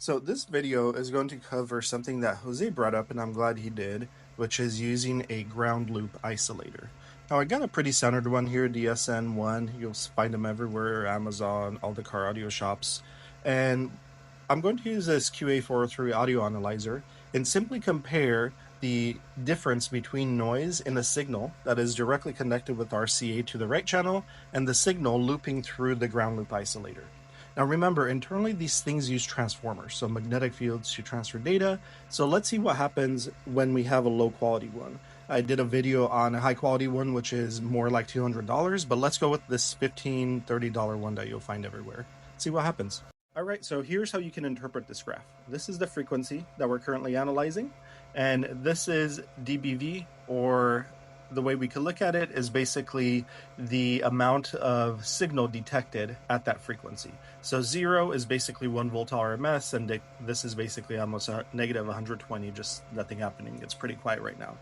So this video is going to cover something that Jose brought up, and I'm glad he did, which is using a ground loop isolator. Now I got a pretty standard one here, DSN1. You'll find them everywhere, Amazon, all the car audio shops. And I'm going to use this QA403 audio analyzer and simply compare the difference between noise in a signal that is directly connected with RCA to the right channel and the signal looping through the ground loop isolator. Now remember, internally these things use transformers, so magnetic fields to transfer data. So let's see what happens when we have a low quality one. I did a video on a high quality one, which is more like $200, but let's go with this $15, $30 one that you'll find everywhere. See what happens. All right, so here's how you can interpret this graph. This is the frequency that we're currently analyzing, and this is dBV, or the way we could look at it is basically the amount of signal detected at that frequency. So 0 is basically 1 volt RMS, and this is basically almost a negative 120, just nothing happening. It's pretty quiet right now.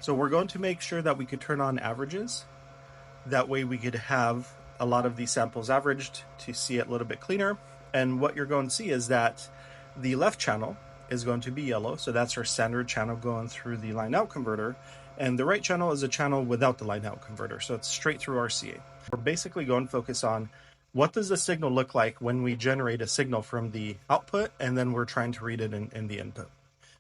So we're going to make sure that we could turn on averages. That way we could have a lot of these samples averaged to see it a little bit cleaner. And what you're going to see is that the left channel is going to be yellow, so that's our standard channel going through the line out converter, and the right channel is a channel without the line out converter, so it's straight through RCA. We're basically going to focus on what does the signal look like when we generate a signal from the output, and then we're trying to read it in the input.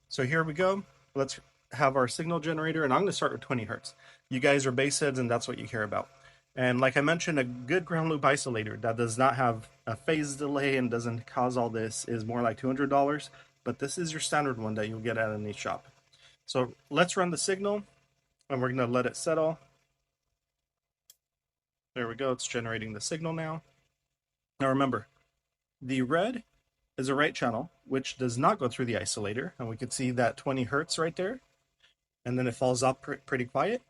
So here we go. Let's have our signal generator, and I'm going to start with 20 hertz. You guys are bass heads, and that's what you care about. And like I mentioned, a good ground loop isolator that does not have a phase delay and doesn't cause all this is more like $200, but this is your standard one that you'll get at any shop. So let's run the signal, and we're going to let it settle. There we go, it's generating the signal now. Now remember, the red is a right channel, which does not go through the isolator, and we can see that 20 hertz right there, and then it falls off pretty quiet.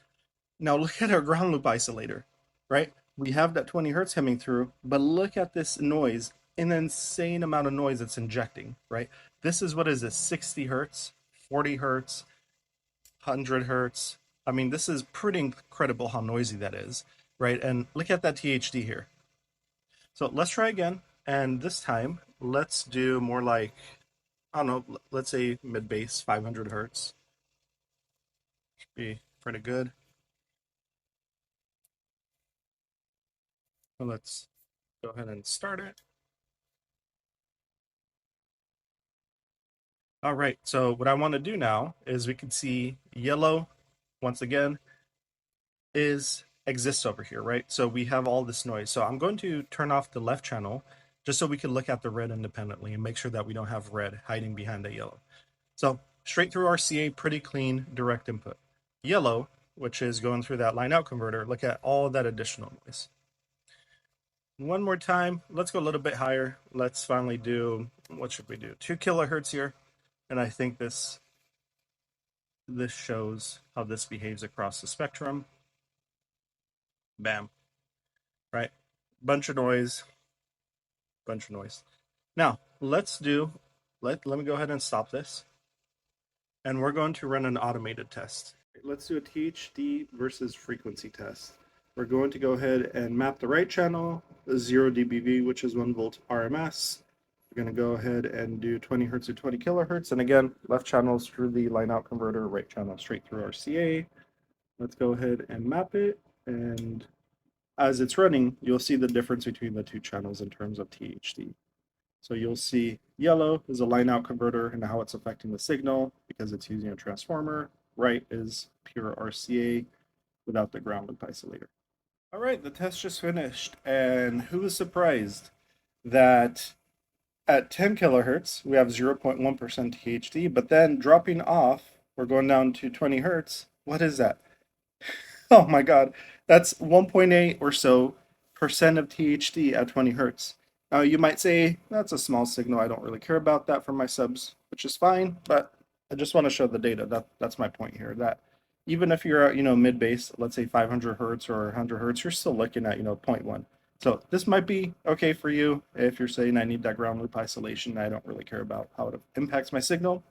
Now look at our ground loop isolator, right? We have that 20 hertz coming through, but look at this noise, an insane amount of noise it's injecting, right? This is what is this, 60 hertz, 40 hertz, 100 hertz. I mean, this is pretty incredible how noisy that is, right? And look at that THD here. So let's try again, and this time let's do more like, I don't know, let's say mid bass, 500 hertz. Should be pretty good. So let's go ahead and start it. All right, so what I want to do now is we can see yellow, once again, exists over here, right? So we have all this noise. So I'm going to turn off the left channel just so we can look at the red independently and make sure that we don't have red hiding behind the yellow. So straight through RCA, pretty clean, direct input. Yellow, which is going through that line out converter, look at all that additional noise. One more time, let's go a little bit higher. Let's finally do, what should we do? 2 kilohertz here. And I think this shows how this behaves across the spectrum. Bam. Right? Bunch of noise. Now, let me go ahead and stop this. And we're going to run an automated test. Let's do a THD versus frequency test. We're going to go ahead and map the right channel, 0 dBV, which is 1 volt RMS. We're going to go ahead and do 20 hertz to 20 kilohertz. And again, left channel is through the line out converter, right channel straight through RCA. Let's go ahead and map it. And as it's running, you'll see the difference between the two channels in terms of THD. So you'll see yellow is a line out converter and how it's affecting the signal because it's using a transformer. Right is pure RCA without the ground loop isolator. All right, the test just finished. And who was surprised that at 10 kilohertz, we have 0.1% THD, but then dropping off, we're going down to 20 hertz. What is that? Oh my God, that's 1.8 or so percent of THD at 20 hertz. Now you might say, that's a small signal. I don't really care about that for my subs, which is fine, but I just want to show the data. That's my point here, that even if you're at, mid bass, let's say 500 hertz or 100 hertz, you're still looking at, 0.1. So this might be okay for you if you're saying I need that ground loop isolation. I don't really care about how it impacts my signal.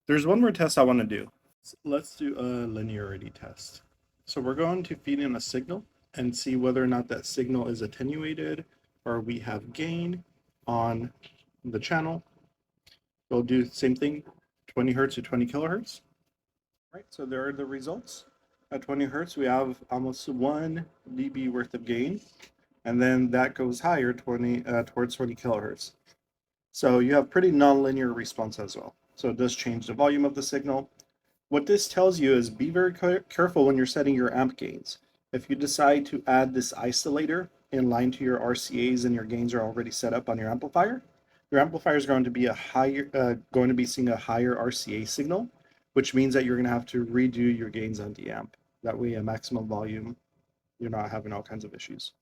There's one more test I want to do. So let's do a linearity test. So we're going to feed in a signal and see whether or not that signal is attenuated or we have gain on the channel. We'll do the same thing, 20 hertz to 20 kilohertz. Right, so there are the results. At 20 hertz, we have almost 1 dB worth of gain, and then that goes higher towards 20 kilohertz. So you have pretty nonlinear response as well. So it does change the volume of the signal. What this tells you is be very careful when you're setting your amp gains. If you decide to add this isolator in line to your RCAs and your gains are already set up on your amplifier is going to be seeing a higher RCA signal, which means that you're going to have to redo your gains on the amp. That way, at maximum volume, you're not having all kinds of issues.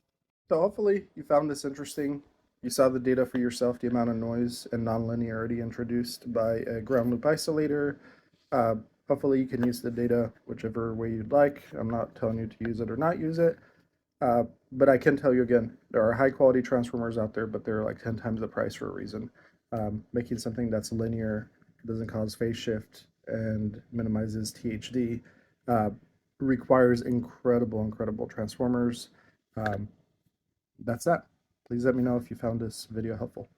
So hopefully you found this interesting. You saw the data for yourself, the amount of noise and nonlinearity introduced by a ground loop isolator. Hopefully you can use the data whichever way you'd like. I'm not telling you to use it or not use it. But I can tell you again, there are high quality transformers out there, but they're like 10 times the price for a reason. Making something that's linear, doesn't cause phase shift, and minimizes THD requires incredible transformers. That's that. Please let me know if you found this video helpful.